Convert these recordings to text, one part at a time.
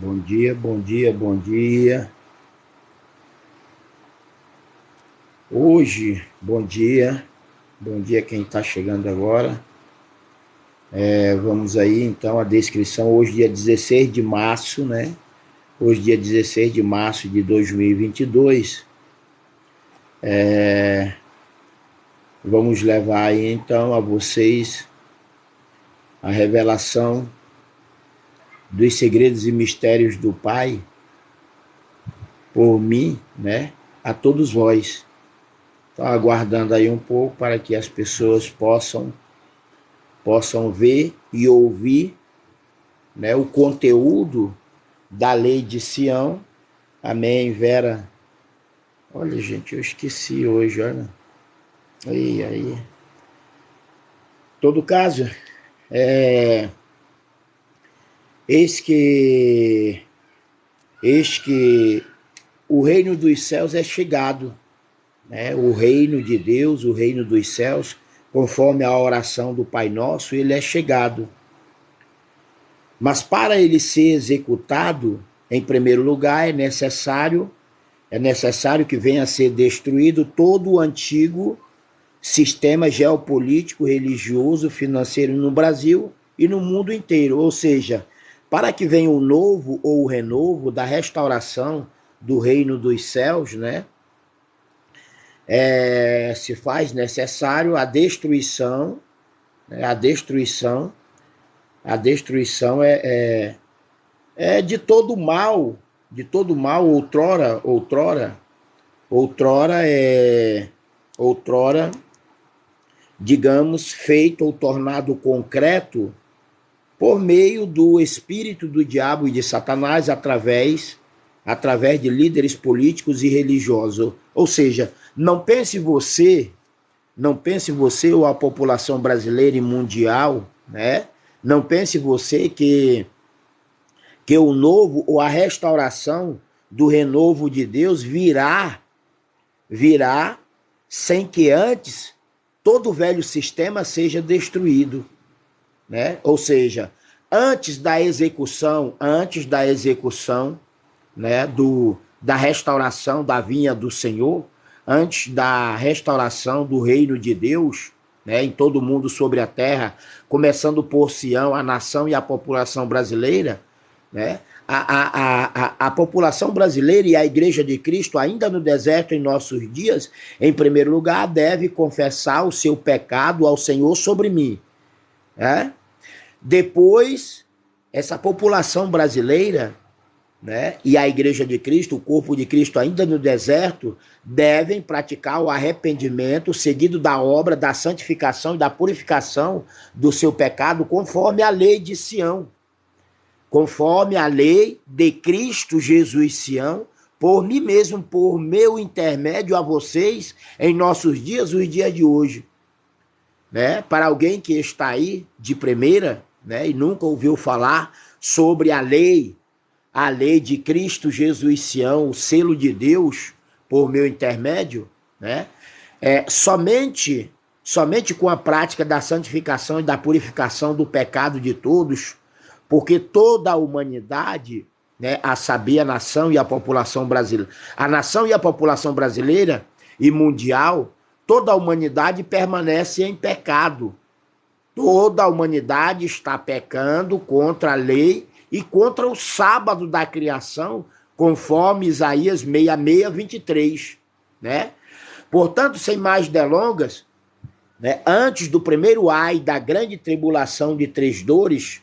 Bom dia, bom dia, bom dia. Hoje, bom dia quem está chegando agora. Vamos aí então a descrição. Hoje, dia 16 de março, né? Hoje, dia 16 de março de 2022. Vamos levar aí então a vocês a revelação dos segredos e mistérios do Pai por mim, né? A todos vós. Então, aguardando aí um pouco para que as pessoas possam ver e ouvir, né, o conteúdo da lei de Sião. Amém, Vera? Olha, gente, eu esqueci hoje, olha. Aí. Todo caso, eis que o reino dos céus é chegado, né? O reino de Deus, o reino dos céus, conforme a oração do Pai Nosso, ele é chegado. Mas para ele ser executado, em primeiro lugar, é necessário que venha a ser destruído todo o antigo sistema geopolítico, religioso, financeiro no Brasil e no mundo inteiro. Ou seja, para que venha o novo ou o renovo da restauração do reino dos céus, né? Se faz necessário a destruição, né? A destruição é de todo mal, outrora, digamos, feito ou tornado concreto por meio do espírito do diabo e de Satanás através de líderes políticos e religiosos. Ou seja, não pense você ou a população brasileira e mundial, né? Não pense você que o novo ou a restauração do renovo de Deus virá sem que antes todo o velho sistema seja destruído, né? Ou seja, antes da execução, né, da restauração da vinha do Senhor, antes da restauração do reino de Deus, né, em todo o mundo sobre a terra, começando por Sião, a nação e a população brasileira, né? A população brasileira e a Igreja de Cristo, ainda no deserto em nossos dias, em primeiro lugar, deve confessar o seu pecado ao Senhor sobre mim, né? Depois, essa população brasileira, né, e a Igreja de Cristo, o corpo de Cristo ainda no deserto, devem praticar o arrependimento seguido da obra da santificação e da purificação do seu pecado, conforme a lei de Sião, conforme a lei de Cristo Jesus Sião, por mim mesmo, por meu intermédio a vocês, em nossos dias, os dias de hoje. Né? Para alguém que está aí de primeira, né, e nunca ouviu falar sobre a lei de Cristo Jesus Sião, o selo de Deus por meu intermédio, né? Somente com a prática da santificação e da purificação do pecado de todos, porque toda a humanidade, né, a saber, a nação e a população brasileira e mundial, toda a humanidade permanece em pecado. Toda a humanidade está pecando contra a lei e contra o sábado da criação, conforme Isaías 66, 23, né? Portanto, sem mais delongas, né, antes do primeiro ai da grande tribulação de três dores,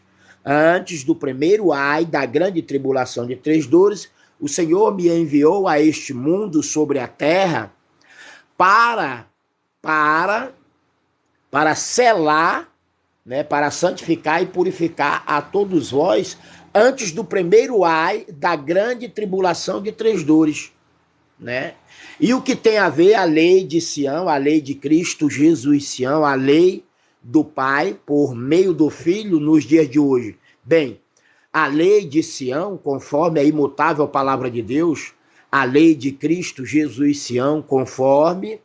o Senhor me enviou a este mundo sobre a terra para selar, né, para santificar e purificar a todos vós antes do primeiro ai da grande tribulação de três dores, né? E o que tem a ver a lei de Sião, a lei de Cristo Jesus Sião, a lei do Pai por meio do Filho nos dias de hoje? Bem, a lei de Sião, conforme a imutável palavra de Deus, a lei de Cristo Jesus Sião, conforme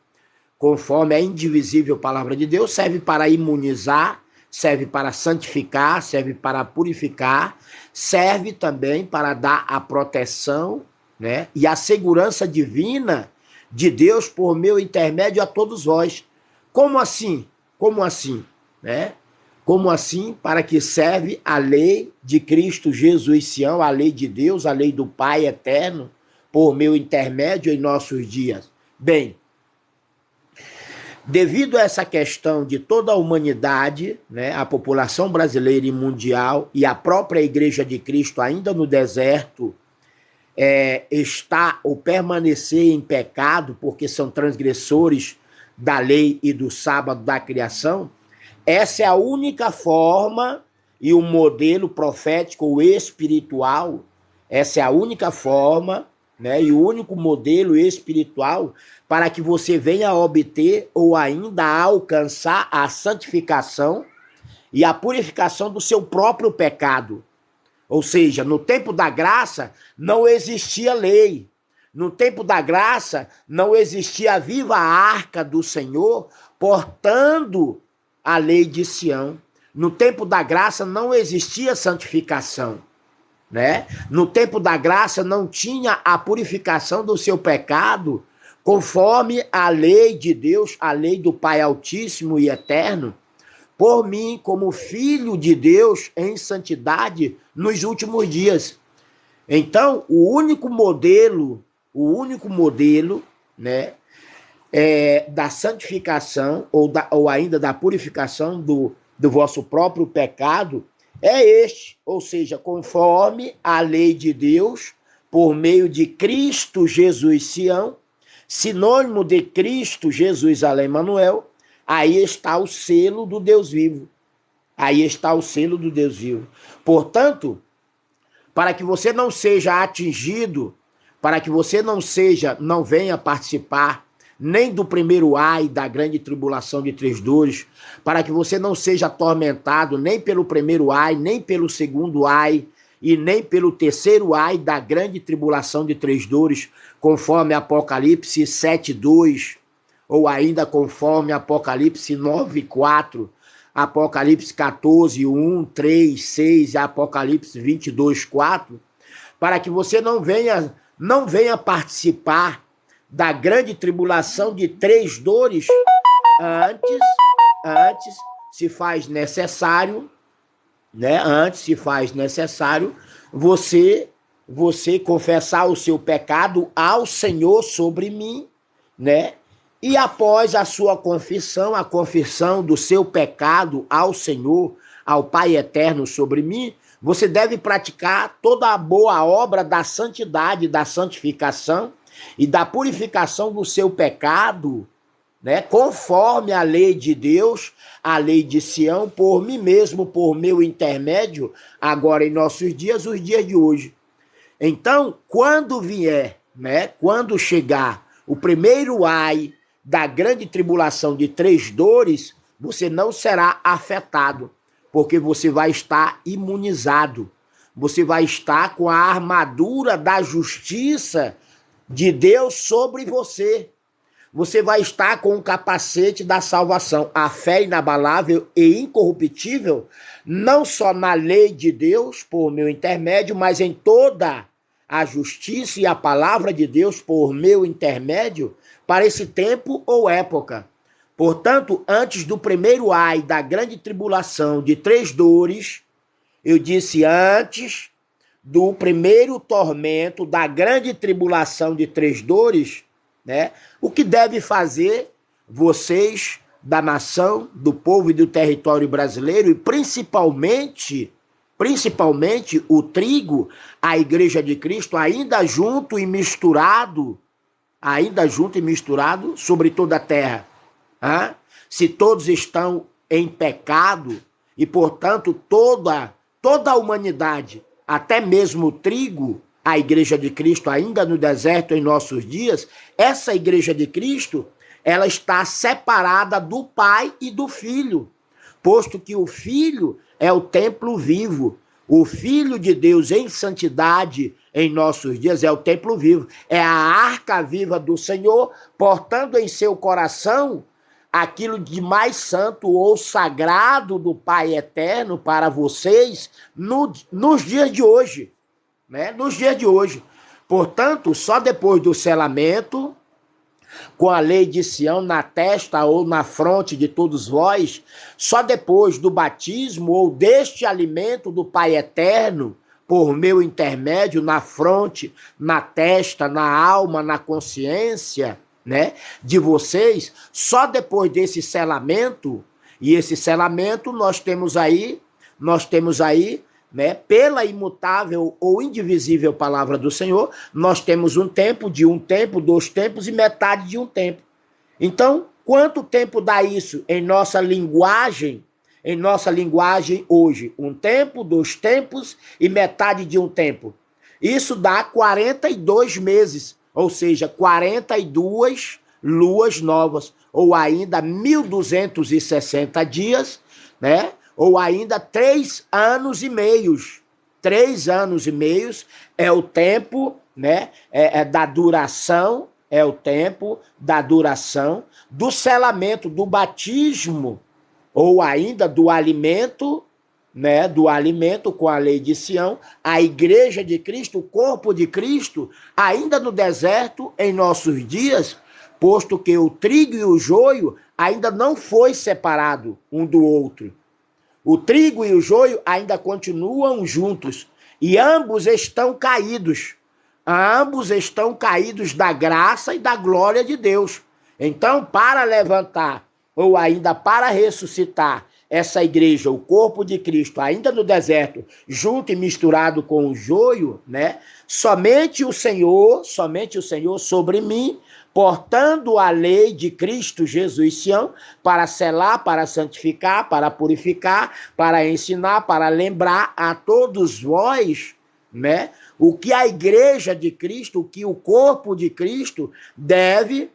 a indivisível palavra de Deus, serve para imunizar, serve para santificar, serve para purificar, serve também para dar a proteção, né, e a segurança divina de Deus por meu intermédio a todos vós. Como assim? Como assim? Né? Como assim? Para que serve a lei de Cristo Jesus, Sião, a lei de Deus, a lei do Pai eterno, por meu intermédio em nossos dias. Bem, devido a essa questão de toda a humanidade, né, a população brasileira e mundial e a própria Igreja de Cristo ainda no deserto, está ou permanecer em pecado, porque são transgressores da lei e do sábado da criação, essa é a única forma e o modelo profético ou espiritual, essa é a única forma, né, e o único modelo espiritual para que você venha a obter ou ainda a alcançar a santificação e a purificação do seu próprio pecado. Ou seja, no tempo da graça não existia lei. No tempo da graça não existia a viva arca do Senhor portando a lei de Sião. No tempo da graça não existia santificação, né? No tempo da graça não tinha a purificação do seu pecado conforme a lei de Deus, a lei do Pai Altíssimo e Eterno, por mim como filho de Deus em santidade nos últimos dias. Então, o único modelo, né, da santificação ou ainda da purificação do vosso próprio pecado é este, ou seja, conforme a lei de Deus, por meio de Cristo Jesus Sião, sinônimo de Cristo Jesus Emanuel, aí está o selo do Deus vivo. Aí está o selo do Deus vivo. Portanto, para que você não seja atingido, para que você não venha participar nem do primeiro ai da grande tribulação de 3 dores, para que você não seja atormentado nem pelo primeiro ai, nem pelo segundo ai, e nem pelo terceiro ai da grande tribulação de 3 dores, conforme Apocalipse 7:2, ou ainda conforme Apocalipse 9:4, Apocalipse 14:1, 3, 6 e Apocalipse 22:4, para que você não venha participar da grande tribulação de 3 dores, antes se faz necessário, né? Antes se faz necessário você confessar o seu pecado ao Senhor sobre mim, né? E após a sua confissão, a confissão do seu pecado ao Senhor, ao Pai eterno sobre mim, você deve praticar toda a boa obra da santidade, da santificação e da purificação do seu pecado, né, conforme a lei de Deus, a lei de Sião, por mim mesmo, por meu intermédio, agora em nossos dias, os dias de hoje. Então, quando vier, né, quando chegar o primeiro ai da grande tribulação de 3 dores, você não será afetado, porque você vai estar imunizado, você vai estar com a armadura da justiça de Deus sobre você. Você vai estar com o capacete da salvação, a fé inabalável e incorruptível, não só na lei de Deus, por meu intermédio, mas em toda a justiça e a palavra de Deus, por meu intermédio, para esse tempo ou época. Portanto, antes do primeiro ai da grande tribulação de 3 dores, eu disse antes do primeiro tormento da grande tribulação de 3 dores, né? O que deve fazer vocês da nação, do povo e do território brasileiro e principalmente o trigo, a Igreja de Cristo, ainda junto e misturado sobre toda a terra. Se todos estão em pecado e, portanto, toda a humanidade, até mesmo o trigo, a Igreja de Cristo ainda no deserto em nossos dias, essa Igreja de Cristo, ela está separada do Pai e do Filho, posto que o Filho é o templo vivo. O Filho de Deus em santidade em nossos dias é o templo vivo, é a arca viva do Senhor, portando em seu coração aquilo de mais santo ou sagrado do Pai eterno para vocês nos dias de hoje, né? Nos dias de hoje. Portanto, só depois do selamento, com a lei de Sião na testa ou na fronte de todos vós, só depois do batismo ou deste alimento do Pai eterno, por meu intermédio, na fronte, na testa, na alma, na consciência, né, de vocês, só depois desse selamento, e esse selamento nós temos aí, né, pela imutável ou indivisível palavra do Senhor, nós temos um tempo, de um tempo, 2 tempos e metade de um tempo. Então, quanto tempo dá isso em nossa linguagem? Em nossa linguagem hoje, 1 tempo, 2 tempos e metade de um tempo. Isso dá 42 meses, ou seja, 42 luas novas, ou ainda 1.260 dias, né? Ou ainda 3 anos e meios. 3 anos e meios é o tempo, né? Da duração, é o tempo da duração do selamento, do batismo, ou ainda do alimento, né? Do alimento com a lei de Sião, a igreja de Cristo, o corpo de Cristo, ainda no deserto, em nossos dias, posto que o trigo e o joio ainda não foi separado um do outro. O trigo e o joio ainda continuam juntos e ambos estão caídos. Ambos estão caídos da graça e da glória de Deus. Então, para levantar ou ainda para ressuscitar essa igreja, o corpo de Cristo, ainda no deserto, junto e misturado com o joio, né? Somente o Senhor sobre mim, portando a lei de Cristo Jesus Sião, para selar, para santificar, para purificar, para ensinar, para lembrar a todos vós, né? O que a igreja de Cristo, o que o corpo de Cristo deve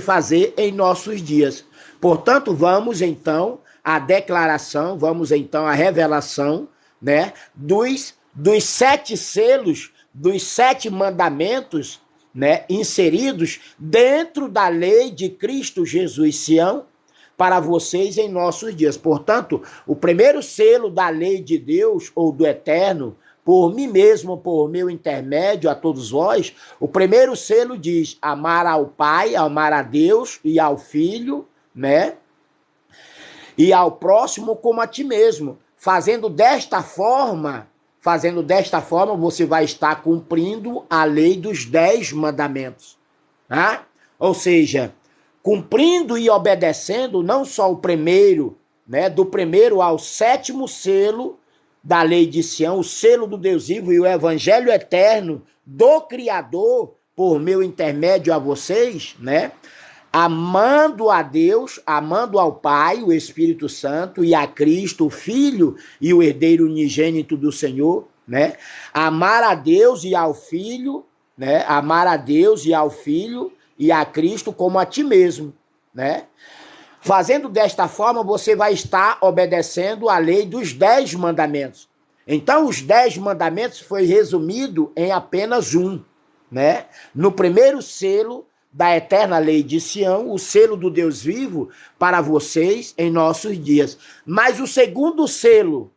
fazer em nossos dias. Portanto, vamos então à declaração, vamos então à revelação, né, dos 7 selos, dos 7 mandamentos, né, inseridos dentro da lei de Cristo Jesus Sião para vocês em nossos dias. Portanto, o primeiro selo da lei de Deus ou do Eterno, por mim mesmo, por meu intermédio a todos vós, o primeiro selo diz amar ao Pai, amar a Deus e ao Filho, né? E ao próximo como a ti mesmo. Fazendo desta forma, você vai estar cumprindo a lei dos 10 mandamentos. Tá? Ou seja, cumprindo e obedecendo não só o primeiro, né? Do primeiro ao 7º selo da lei de Sião, o selo do Deus vivo e o evangelho eterno do Criador, por meu intermédio a vocês, né? Amando a Deus, amando ao Pai, o Espírito Santo, e a Cristo, o Filho e o herdeiro unigênito do Senhor, né? Amar a Deus e ao Filho, né? Amar a Deus e ao Filho e a Cristo como a ti mesmo, né? Fazendo desta forma, você vai estar obedecendo a lei dos 10 mandamentos. Então, os 10 mandamentos foi resumido em apenas um, né? No primeiro selo da eterna lei de Sião, o selo do Deus vivo para vocês em nossos dias. Mas o segundo selo,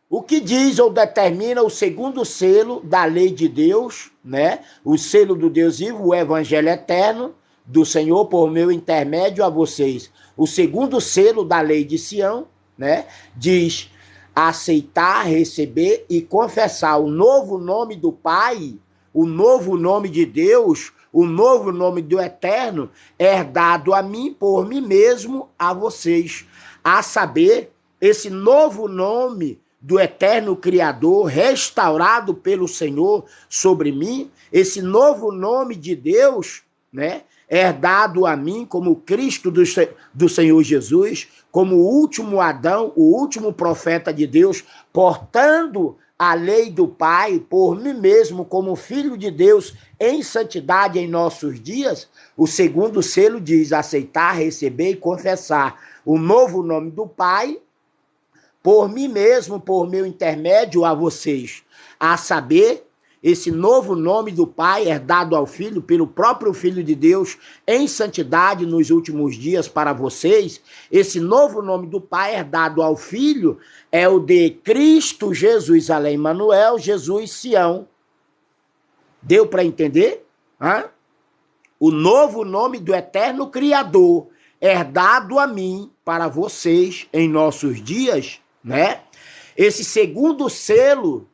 o que diz ou determina o segundo selo da lei de Deus, né? O selo do Deus vivo, o evangelho eterno do Senhor por meu intermédio a vocês. O segundo selo da lei de Sião, né, diz aceitar, receber e confessar o novo nome do Pai, o novo nome de Deus, o novo nome do Eterno, herdado a mim, por mim mesmo, a vocês. A saber, esse novo nome do Eterno Criador, restaurado pelo Senhor sobre mim, esse novo nome de Deus, né, herdado a mim como Cristo do Senhor Jesus, como o último Adão, o último profeta de Deus, portando a lei do Pai, por mim mesmo como Filho de Deus em santidade em nossos dias. O segundo selo diz aceitar, receber e confessar o novo nome do Pai, por mim mesmo, por meu intermédio a vocês, a saber, esse novo nome do Pai é dado ao Filho pelo próprio Filho de Deus em santidade nos últimos dias para vocês. Esse novo nome do Pai é dado ao Filho, é o de Cristo Jesus, além Emmanuel, Jesus Sião. Deu para entender? O novo nome do eterno Criador é dado a mim para vocês em nossos dias, né? Esse segundo selo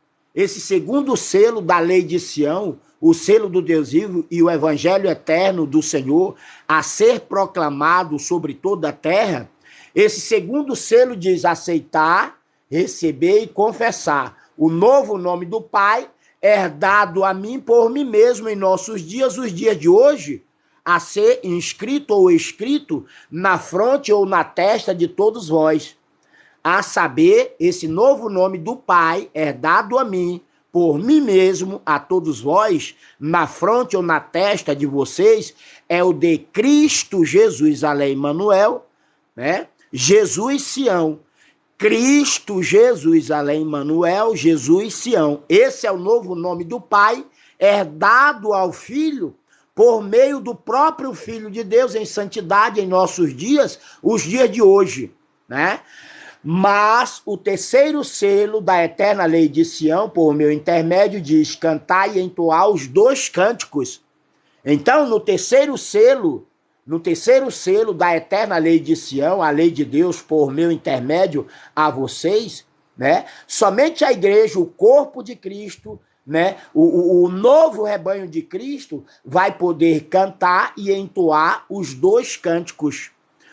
da lei de Sião, o selo do Deus vivo e o evangelho eterno do Senhor a ser proclamado sobre toda a terra, esse segundo selo diz aceitar, receber e confessar. O novo nome do Pai é dado a mim por mim mesmo em nossos dias, os dias de hoje, a ser inscrito ou escrito na fronte ou na testa de todos vós. A saber, esse novo nome do Pai é dado a mim, por mim mesmo, a todos vós, na fronte ou na testa de vocês, é o de Cristo Jesus, além Emmanuel, né? Jesus Sião. Cristo Jesus, além Emmanuel, Jesus Sião. Esse é o novo nome do Pai, é dado ao Filho, por meio do próprio Filho de Deus, em santidade em nossos dias, os dias de hoje, né? Mas o terceiro selo da eterna lei de Sião, por meu intermédio, diz: cantai e entoar os dois cânticos. Então, no terceiro selo da eterna lei de Sião, a lei de Deus, por meu intermédio a vocês, né? Somente a igreja, o corpo de Cristo, né? O novo rebanho de Cristo vai poder cantar e entoar os dois cânticos.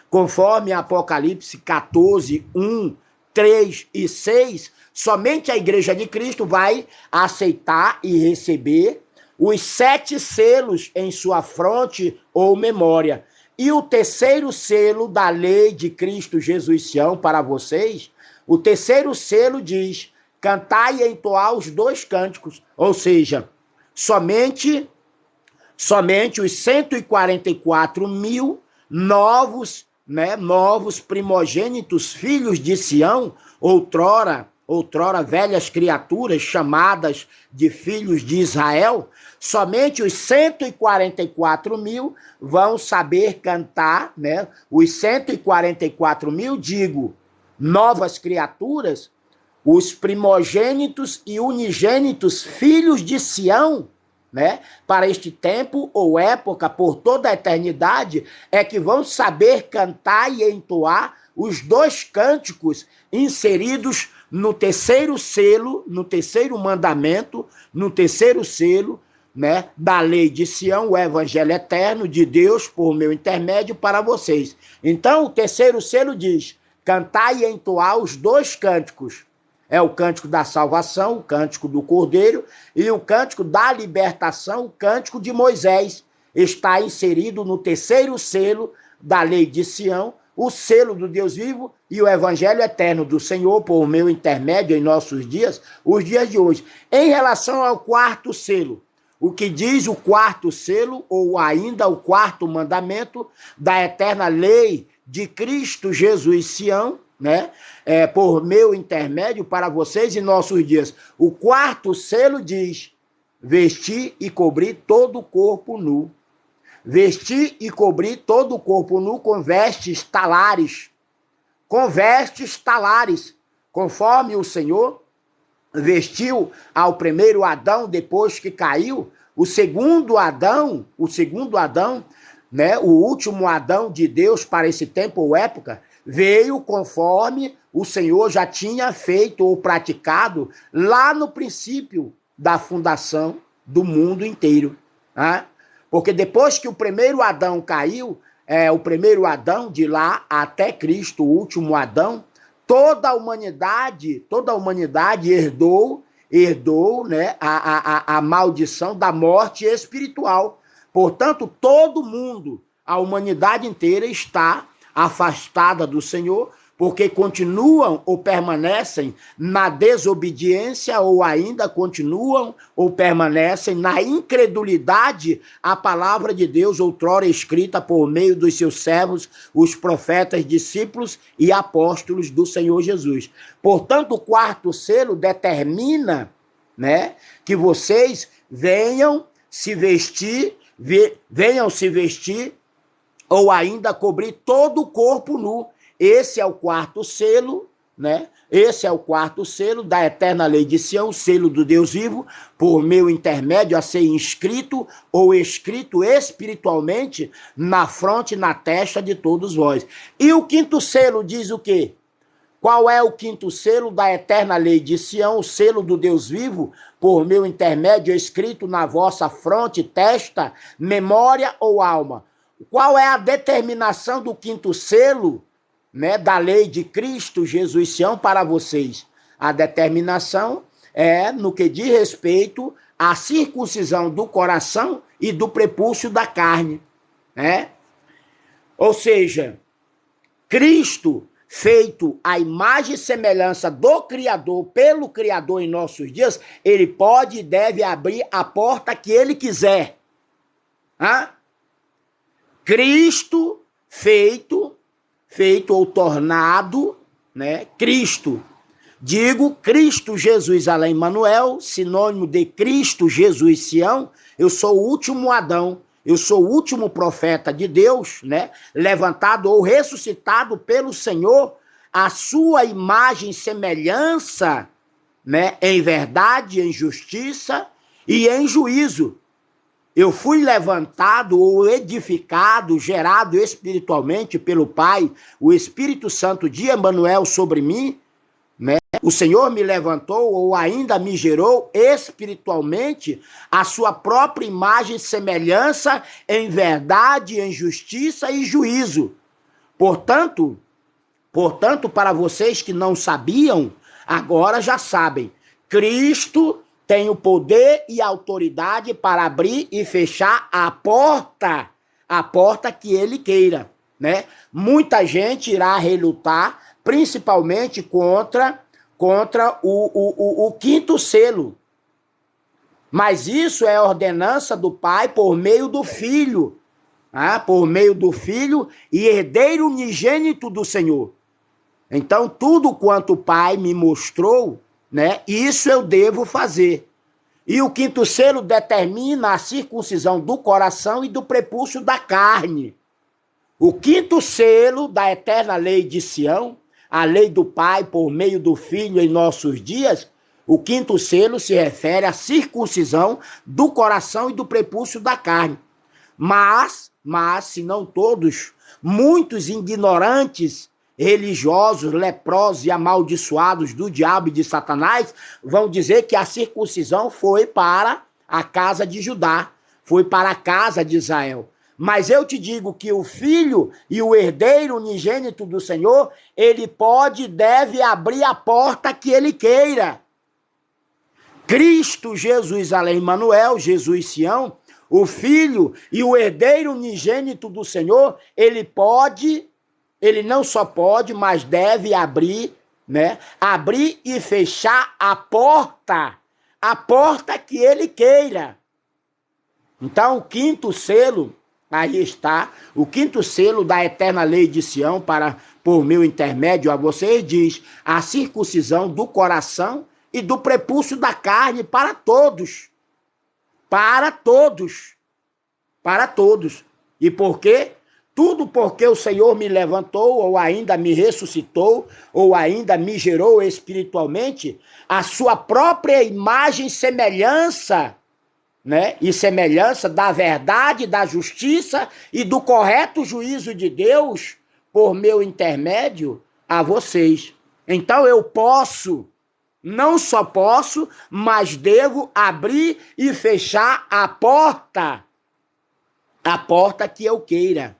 Conforme Apocalipse 14, 1, 3 e 6, somente a igreja de Cristo vai aceitar e receber os 7 selos em sua fronte ou memória. E o terceiro selo da lei de Cristo Jesus Sião para vocês, o terceiro selo diz: cantar e entoar os dois cânticos. Ou seja, somente os 144 mil novos primogênitos filhos de Sião, outrora velhas criaturas chamadas de filhos de Israel, somente os 144 mil vão saber cantar, né? Os 144 mil, novas criaturas, os primogênitos e unigênitos filhos de Sião, né? Para este tempo ou época, por toda a eternidade, é que vão saber cantar e entoar os dois cânticos inseridos no terceiro selo, no terceiro mandamento, no terceiro selo, né, da lei de Sião, o evangelho eterno de Deus por meu intermédio para vocês. Então, o terceiro selo diz: cantar e entoar os dois cânticos. É o cântico da salvação, o cântico do Cordeiro, e o cântico da libertação, o cântico de Moisés. Está inserido no terceiro selo da lei de Sião, o selo do Deus vivo e o evangelho eterno do Senhor, por meu intermédio em nossos dias, os dias de hoje. Em relação ao quarto selo, o que diz o quarto selo, ou ainda o quarto mandamento da eterna lei de Cristo Jesus Sião, né? Por meu intermédio para vocês em nossos dias. O quarto selo diz: vestir e cobrir todo o corpo nu. Vestir e cobrir todo o corpo nu com vestes talares. Com vestes talares, conforme o Senhor vestiu ao primeiro Adão depois que caiu. O segundo Adão, né? O último Adão de Deus para esse tempo ou época, veio conforme o Senhor já tinha feito ou praticado lá no princípio da fundação do mundo inteiro. Né? Porque depois que o primeiro Adão caiu, o primeiro Adão de lá até Cristo, o último Adão, toda a humanidade herdou, né, a maldição da morte espiritual. Portanto, todo mundo, a humanidade inteira está afastada do Senhor, porque continuam ou permanecem na desobediência, ou ainda continuam ou permanecem na incredulidade à palavra de Deus, outrora escrita por meio dos seus servos, os profetas, discípulos e apóstolos do Senhor Jesus. Portanto, o quarto selo determina né? Que vocês venham se vestir, ou ainda cobrir todo o corpo nu. Esse é o quarto selo, né? Esse é o quarto selo da eterna lei de Sião, o selo do Deus vivo, por meu intermédio a ser inscrito ou escrito espiritualmente na fronte e na testa de todos vós. E o quinto selo diz o quê? Qual é o quinto selo da eterna lei de Sião, o selo do Deus vivo, por meu intermédio escrito na vossa fronte, testa, memória ou alma? Qual é a determinação do quinto selo, né, da lei de Cristo Jesus Sião para vocês? A determinação é no que diz respeito à circuncisão do coração e do prepúcio da carne, né? Ou seja, Cristo, feito a imagem e semelhança do Criador, pelo Criador em nossos dias, ele pode e deve abrir a porta que ele quiser. Cristo feito ou tornado, né? Cristo. Digo Cristo Jesus além Manuel, sinônimo de Cristo Jesus Sião. Eu sou o último Adão. Eu sou o último profeta de Deus, né? Levantado ou ressuscitado pelo Senhor, a sua imagem e semelhança, né? Em verdade, em justiça e em juízo. Eu fui levantado ou edificado, gerado espiritualmente pelo Pai, o Espírito Santo de Emmanuel sobre mim, né? O Senhor me levantou ou ainda me gerou espiritualmente a sua própria imagem e semelhança em verdade, em justiça e juízo. Portanto, para vocês que não sabiam, agora já sabem. Cristo tem o poder e a autoridade para abrir e fechar a porta que ele queira, né? Muita gente irá relutar, principalmente contra o quinto selo. Mas isso é ordenança do Pai por meio do Filho, por meio do Filho e herdeiro unigênito do Senhor. Então, tudo quanto o Pai me mostrou, né, isso eu devo fazer. E o quinto selo determina a circuncisão do coração e do prepúcio da carne. O quinto selo da eterna lei de Sião, a lei do Pai por meio do Filho em nossos dias, o quinto selo se refere à circuncisão do coração e do prepúcio da carne. Mas, se não todos, muitos ignorantes, religiosos, leprosos e amaldiçoados do diabo e de Satanás vão dizer que a circuncisão foi para a casa de Judá, foi para a casa de Israel. Mas eu te digo que o Filho e o herdeiro unigênito do Senhor, ele pode e deve abrir a porta que ele queira. Cristo Jesus além Emmanuel, Jesus Sião, o Filho e o herdeiro unigênito do Senhor, ele não só pode, mas deve abrir, né? Abrir e fechar a porta que ele queira. Então, o quinto selo, aí está, o quinto selo da eterna lei de Sião, por meu intermédio a vocês, diz a circuncisão do coração e do prepúcio da carne para todos. Para todos. Para todos. E por quê? Tudo porque o Senhor me levantou, ou ainda me ressuscitou, ou ainda me gerou espiritualmente, a sua própria imagem e semelhança, né? E semelhança da verdade, da justiça e do correto juízo de Deus, por meu intermédio, a vocês. Então eu posso, não só posso, mas devo abrir e fechar a porta que eu queira.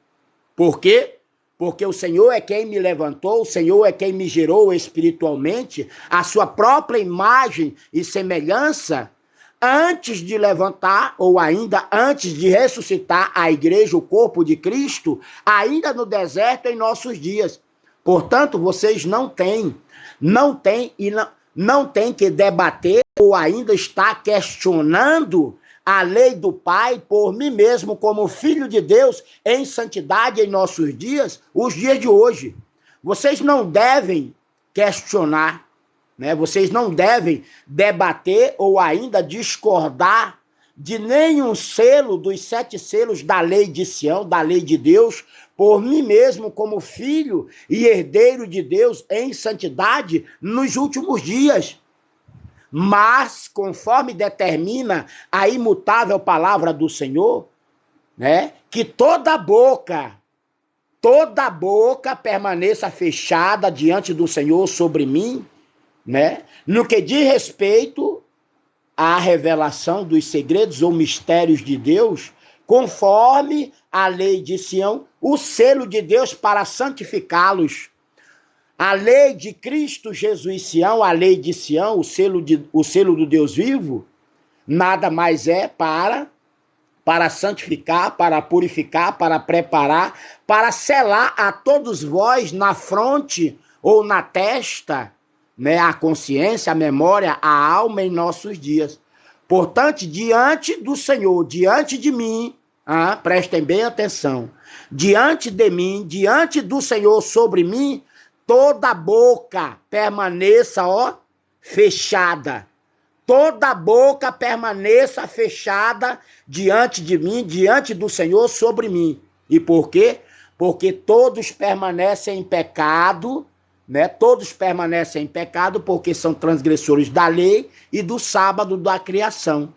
Por quê? Porque o Senhor é quem me levantou, o Senhor é quem me gerou espiritualmente, a sua própria imagem e semelhança, antes de levantar, ou ainda antes de ressuscitar a igreja, o corpo de Cristo, ainda no deserto em nossos dias. Portanto, vocês não têm que debater ou ainda estar questionando a lei do Pai por mim mesmo como filho de Deus em santidade em nossos dias, os dias de hoje. Vocês não devem questionar, né? Vocês não devem debater ou ainda discordar de nenhum selo dos 7 selos da lei de Sião, da lei de Deus, por mim mesmo como filho e herdeiro de Deus em santidade nos últimos dias. Mas, conforme determina a imutável palavra do Senhor, né, que toda boca permaneça fechada diante do Senhor sobre mim, né, no que diz respeito à revelação dos segredos ou mistérios de Deus, conforme a lei de Sião, o selo de Deus para santificá-los. A lei de Cristo Jesus Sião, a lei de Sião, o selo do Deus vivo, nada mais é para santificar, para purificar, para preparar, para selar a todos vós na fronte ou na testa, né, a consciência, a memória, a alma em nossos dias. Portanto, diante do Senhor, diante de mim, prestem bem atenção, diante de mim, diante do Senhor sobre mim, toda boca permaneça, fechada. Toda boca permaneça fechada diante de mim, diante do Senhor sobre mim. E por quê? Porque todos permanecem em pecado, né? Todos permanecem em pecado porque são transgressores da lei e do sábado da criação,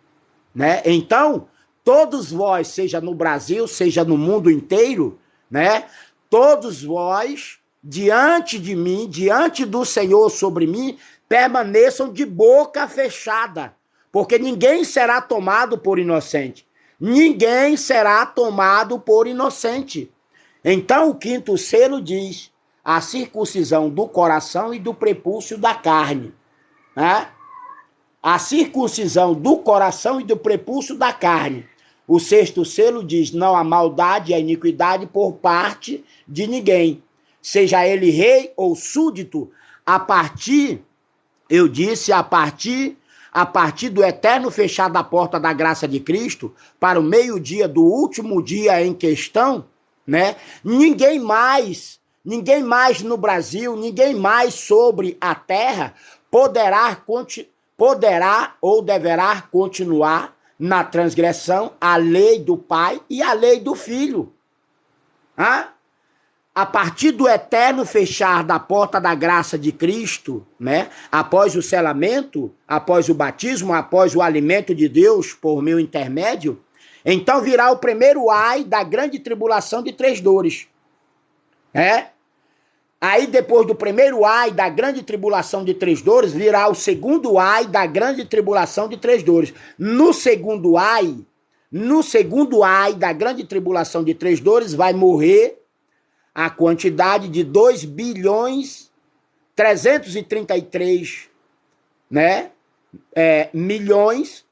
né? Então, todos vós, seja no Brasil, seja no mundo inteiro, né? Todos vós, diante de mim, diante do Senhor sobre mim, permaneçam de boca fechada, porque ninguém será tomado por inocente. Ninguém será tomado por inocente. Então o 5º selo diz: a circuncisão do coração e do prepúcio da carne. Né? A circuncisão do coração e do prepúcio da carne. O 6º selo diz: não há maldade e a iniquidade por parte de ninguém, seja ele rei ou súdito, a partir do eterno fechar da porta da graça de Cristo, para o meio-dia do último dia em questão, né? Ninguém mais no Brasil, ninguém mais sobre a terra poderá ou deverá continuar na transgressão à lei do Pai e à lei do Filho. A partir do eterno fechar da porta da graça de Cristo, né? Após o selamento, após o batismo, após o alimento de Deus por meu intermédio, então virá o primeiro ai da grande tribulação de 3 dores. Aí depois do primeiro ai da grande tribulação de 3 dores, virá o segundo ai da grande tribulação de 3 dores. No segundo ai da grande tribulação de 3 dores, vai morrer a quantidade de 2 bilhões 333, né? Milhões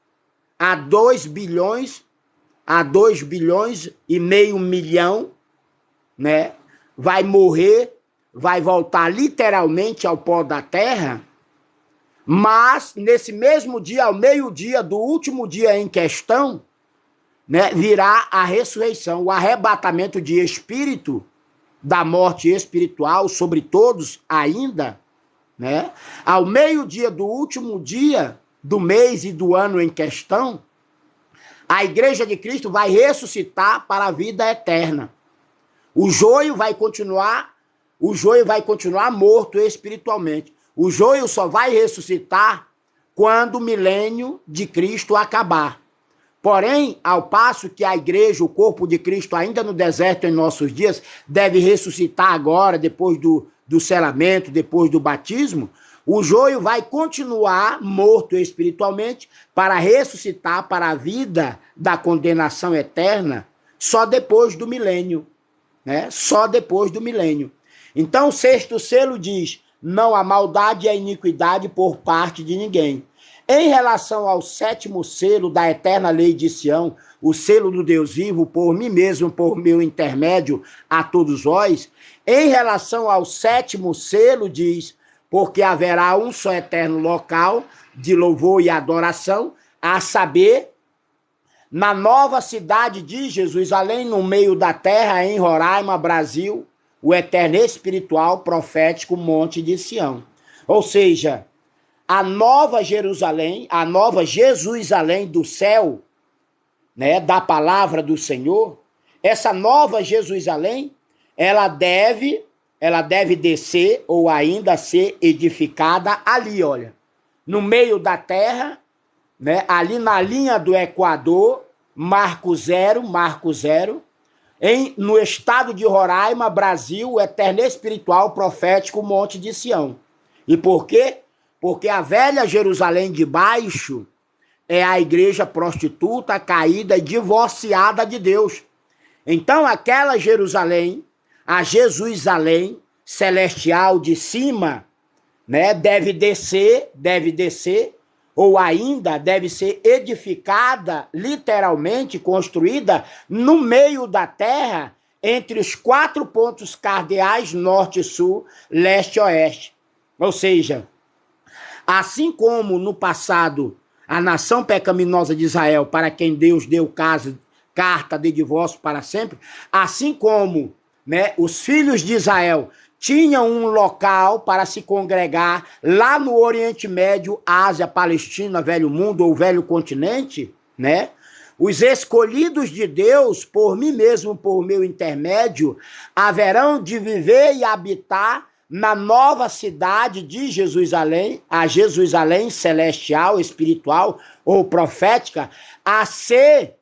a 2 bilhões e meio milhão, né? Vai morrer, vai voltar literalmente ao pó da terra, mas nesse mesmo dia, ao meio-dia do último dia em questão, né, virá a ressurreição, o arrebatamento de espírito da morte espiritual sobre todos ainda, né? Ao meio-dia do último dia do mês e do ano em questão, a Igreja de Cristo vai ressuscitar para a vida eterna. O joio vai continuar morto espiritualmente. O joio só vai ressuscitar quando o milênio de Cristo acabar. Porém, ao passo que a igreja, o corpo de Cristo, ainda no deserto em nossos dias, deve ressuscitar agora, depois do selamento, depois do batismo, o joio vai continuar morto espiritualmente para ressuscitar para a vida da condenação eterna só depois do milênio, né? Só depois do milênio. Então, o 6º selo diz: não há maldade e a iniquidade por parte de ninguém. Em relação ao 7º selo da eterna lei de Sião, o selo do Deus vivo, por mim mesmo, por meu intermédio, a todos vós, em relação ao 7º selo diz: porque haverá um só eterno local de louvor e adoração, a saber, na nova cidade de Jerusalém, no meio da terra, em Roraima, Brasil, o eterno espiritual profético Monte de Sião. Ou seja, a nova Jerusalém, a nova Jesusalém do céu, né, da palavra do Senhor, essa nova Jesusalém, ela deve descer ou ainda ser edificada ali, olha, no meio da terra, né, ali na linha do Equador, Marco Zero, no estado de Roraima, Brasil, eterno espiritual profético Monte de Sião. E por quê? Porque a velha Jerusalém de baixo é a igreja prostituta, caída e divorciada de Deus. Então aquela Jerusalém, a Jesusalém celestial de cima, né, deve descer, ou ainda deve ser edificada, literalmente construída, no meio da terra, entre os 4 pontos cardeais, norte, sul, leste e oeste. Ou seja, assim como no passado a nação pecaminosa de Israel, para quem Deus deu carta de divórcio para sempre, assim como, né, os filhos de Israel tinham um local para se congregar lá no Oriente Médio, Ásia, Palestina, Velho Mundo ou Velho Continente, né? Os escolhidos de Deus, por mim mesmo, por meu intermédio, haverão de viver e habitar na nova cidade de Jesusalém, a Jesusalém celestial, espiritual ou profética, a ser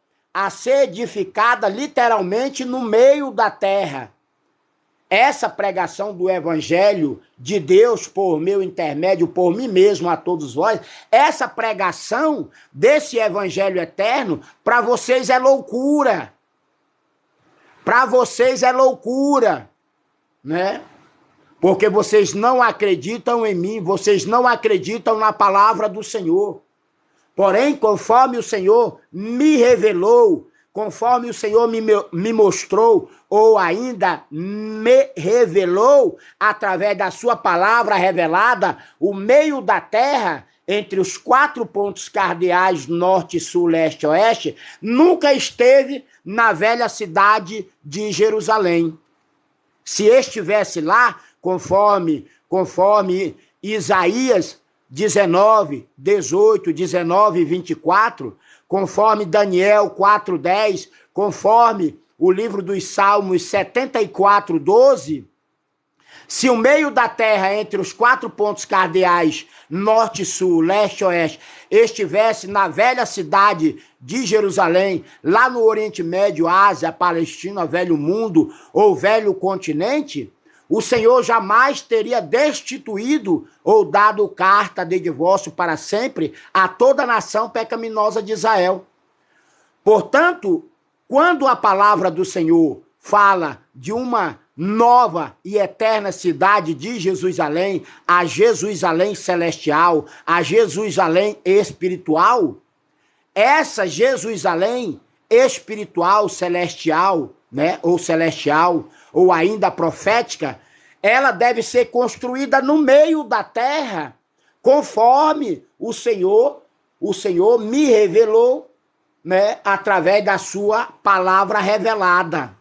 edificada literalmente no meio da terra. Essa pregação do evangelho de Deus por meu intermédio, por mim mesmo a todos vós, essa pregação desse evangelho eterno, para vocês é loucura. Para vocês é loucura, né? Porque vocês não acreditam em mim, vocês não acreditam na palavra do Senhor. Porém, conforme o Senhor me revelou, conforme o Senhor me mostrou, ou ainda me revelou, através da sua palavra revelada, o meio da terra, entre os 4 pontos cardeais, norte, sul, leste e oeste, nunca esteve na velha cidade de Jerusalém. Se estivesse lá, conforme Isaías 19, 18, 19 e 24, conforme Daniel 4:10, conforme o livro dos Salmos 74, 12, se o meio da terra entre os 4 pontos cardeais, norte, sul, leste e oeste, estivesse na velha cidade de Jerusalém, lá no Oriente Médio, Ásia, Palestina, Velho Mundo ou Velho Continente, o Senhor jamais teria destituído ou dado carta de divórcio para sempre a toda a nação pecaminosa de Israel. Portanto, quando a palavra do Senhor fala de uma nova e eterna cidade de Jesusalém, a Jesusalém celestial, a Jesusalém espiritual, essa Jesusalém espiritual, celestial, né, ou celestial, ou ainda profética, ela deve ser construída no meio da terra, conforme o Senhor me revelou, né, através da sua palavra revelada.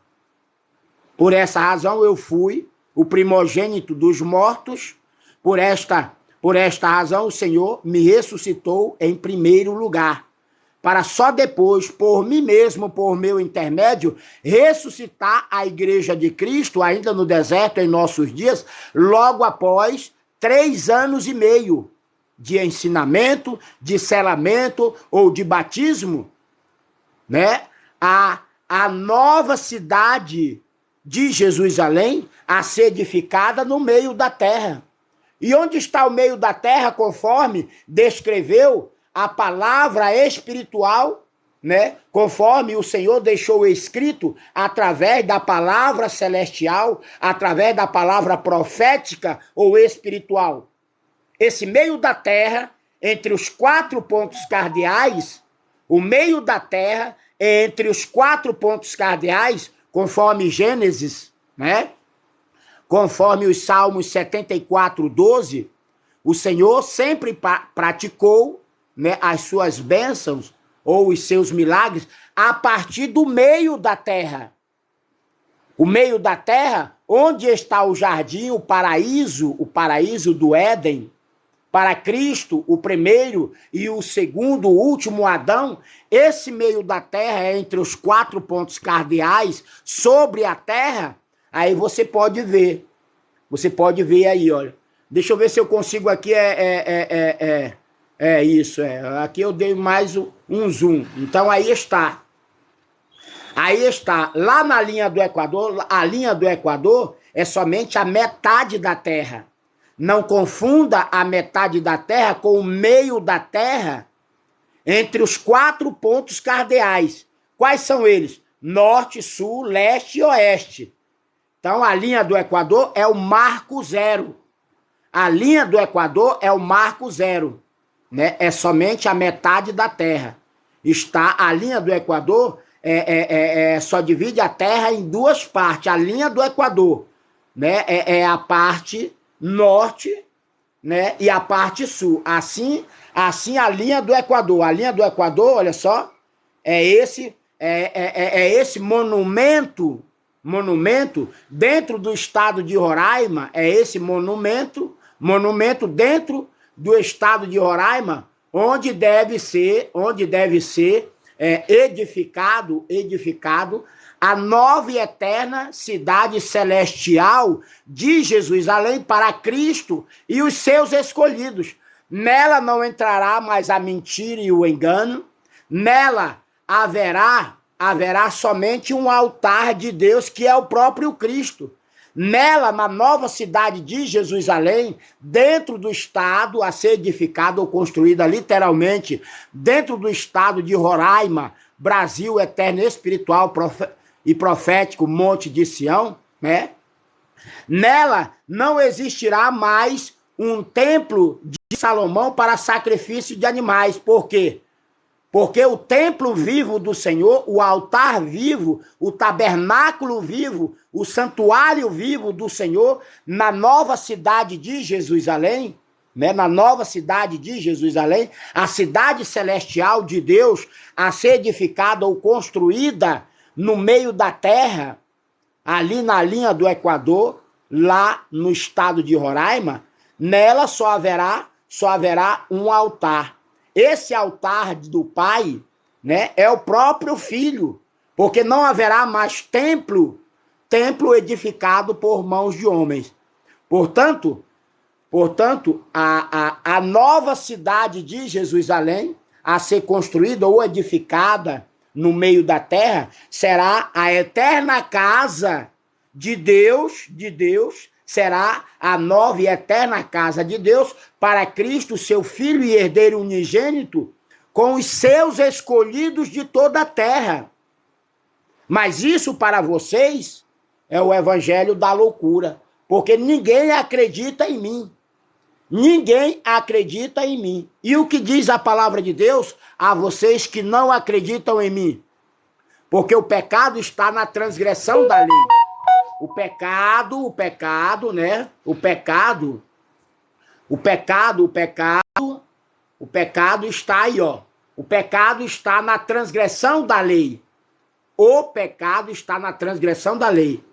Por essa razão eu fui o primogênito dos mortos, por esta razão o Senhor me ressuscitou em primeiro lugar, para só depois, por mim mesmo, por meu intermédio, ressuscitar a igreja de Cristo, ainda no deserto, em nossos dias, logo após 3 anos e meio de ensinamento, de selamento ou de batismo, né? A nova cidade de Jesusalém a ser edificada no meio da terra. E onde está o meio da terra, conforme descreveu a palavra espiritual, né? Conforme o Senhor deixou escrito através da palavra celestial, através da palavra profética ou espiritual. Esse meio da terra, entre os 4 pontos cardeais, o meio da terra é entre os 4 pontos cardeais, conforme Gênesis, né? Conforme os Salmos 74, 12, o Senhor sempre praticou, né, as suas bênçãos ou os seus milagres a partir do meio da terra. O meio da terra, onde está o jardim, o paraíso do Éden, para Cristo, o primeiro e o segundo, o último Adão, esse meio da terra é entre os 4 pontos cardeais sobre a terra, aí você pode ver. Você pode ver aí, olha. Deixa eu ver se eu consigo aqui, isso. Aqui eu dei mais um zoom. Então aí está. Aí está. Lá na linha do Equador, a linha do Equador é somente a metade da terra. Não confunda a metade da terra com o meio da terra entre os 4 pontos cardeais. Quais são eles? Norte, sul, leste e oeste. Então, a linha do Equador é o marco zero. A linha do Equador é o marco zero. Né? É somente a metade da terra. A linha do Equador só divide a terra em 2 partes. A linha do Equador, né? É a parte norte, né, e a parte sul. Assim a linha do Equador. A linha do Equador, olha só, é esse monumento dentro do estado de Roraima, é esse monumento dentro do estado de Roraima, onde deve ser edificado a nova e eterna cidade celestial de Jesus, além para Cristo e os seus escolhidos. Nela não entrará mais a mentira e o engano. Nela haverá somente um altar de Deus, que é o próprio Cristo. Nela, na nova cidade de Jerusalém, dentro do estado a ser edificada ou construída literalmente, dentro do estado de Roraima, Brasil eterno, espiritual e profético, Monte de Sião, né? Nela não existirá mais um templo de Salomão para sacrifício de animais. Por quê? Porque o templo vivo do Senhor, o altar vivo, o tabernáculo vivo, o santuário vivo do Senhor, na nova cidade de Jerusalém, né? Na nova cidade de Jerusalém, a cidade celestial de Deus, a ser edificada ou construída no meio da terra, ali na linha do Equador, lá no estado de Roraima, nela só haverá um altar. Esse altar do Pai, né, é o próprio Filho, porque não haverá mais templo edificado por mãos de homens. Portanto, a nova cidade de Jerusalém, a ser construída ou edificada no meio da terra, será a eterna casa de Deus, será a nova e eterna casa de Deus para Cristo, seu Filho e herdeiro unigênito, com os seus escolhidos de toda a terra. Mas isso para vocês é o evangelho da loucura, porque ninguém acredita em mim. Ninguém acredita em mim. E o que diz a palavra de Deus a vocês que não acreditam em mim? Porque o pecado está na transgressão da lei. O pecado, né? O pecado está aí, ó. O pecado está na transgressão da lei. O pecado está na transgressão da lei,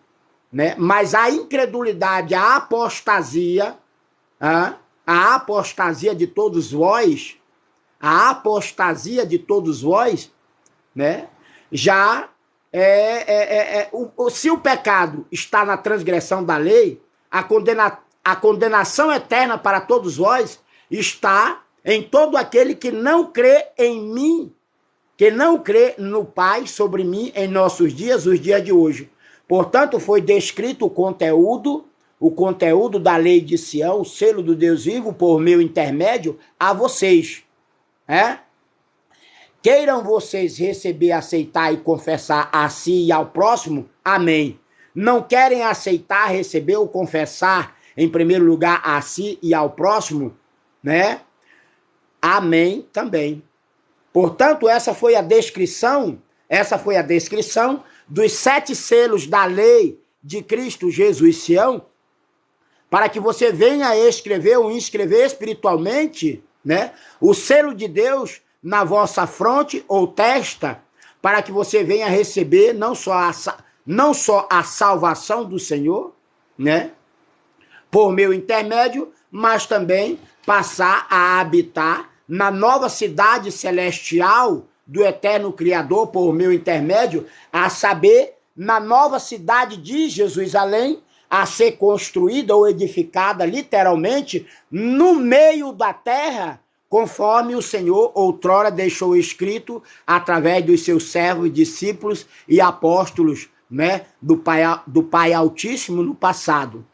né? Mas a incredulidade, a apostasia de todos vós, né? Já se o pecado está na transgressão da lei, a condenação eterna para todos vós está em todo aquele que não crê em mim, que não crê no Pai sobre mim em nossos dias, os dias de hoje. Portanto, foi descrito o conteúdo da lei de Sião, o selo do Deus vivo, por meu intermédio, a vocês. Queiram vocês receber, aceitar e confessar a si e ao próximo, amém. Não querem aceitar, receber ou confessar, em primeiro lugar, a si e ao próximo, né? Amém também. Portanto, essa foi a descrição dos 7 selos da lei de Cristo Jesus Sião, para que você venha escrever ou inscrever espiritualmente, né, o selo de Deus na vossa fronte ou testa, para que você venha receber não só a salvação do Senhor, né, por meu intermédio, mas também passar a habitar na nova cidade celestial do eterno Criador por meu intermédio, a saber, na nova cidade de Jerusalém, a ser construída ou edificada literalmente no meio da terra, conforme o Senhor outrora deixou escrito através dos seus servos, discípulos e apóstolos, né, do Pai Altíssimo no passado.